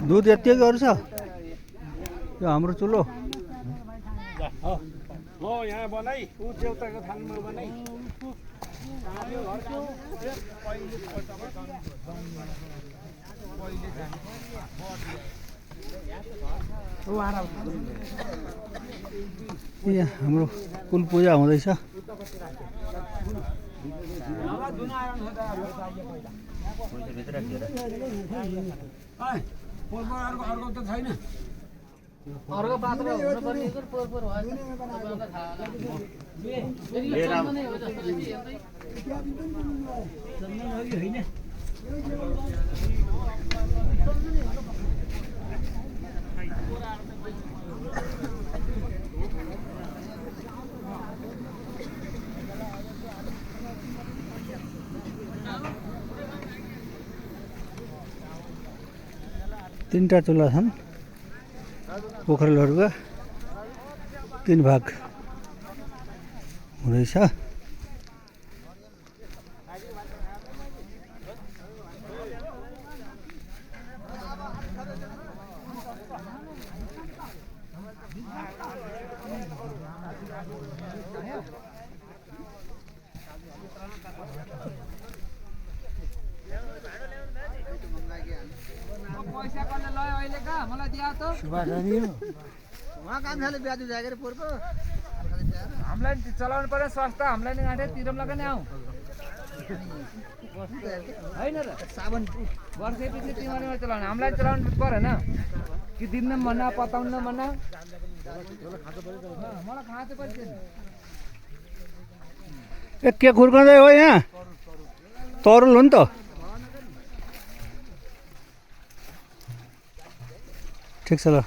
दुध यति गर्छ यो हाम्रो चुलो हो यहाँ बनाई उ देउताको थानमा बनाई यहाँ हाम्रो कुल पूजा हुँदैछ अर्को त छैन अर्को पात्र हुनुपर्ने कि पोर पोर भयो तपाईँलाई थाहा होला नै हो जस्तो कि हेर्दै तीनटा चुल्हा छन् पोखरेलहरूका 3 भाग हुँदैछ पैसा कसले लयो अहिले का मलाई दिया त वहाँ काम छ ब्याजु जागेर पोरको हामीलाई चलाउनु पर्यो सस्ता हामीलाई नि गाँठे तिरम लगा नि आऊ हैन र साबन वर्षैपछि तिमीले चलाउनु हामीलाई चलाउनु परेन कि दिन मना पताउन मना मलाई खाँचो पर्छ नि ए के खुर्काउँदै हो यहाँ तरुल हो नि त ठिक छ ल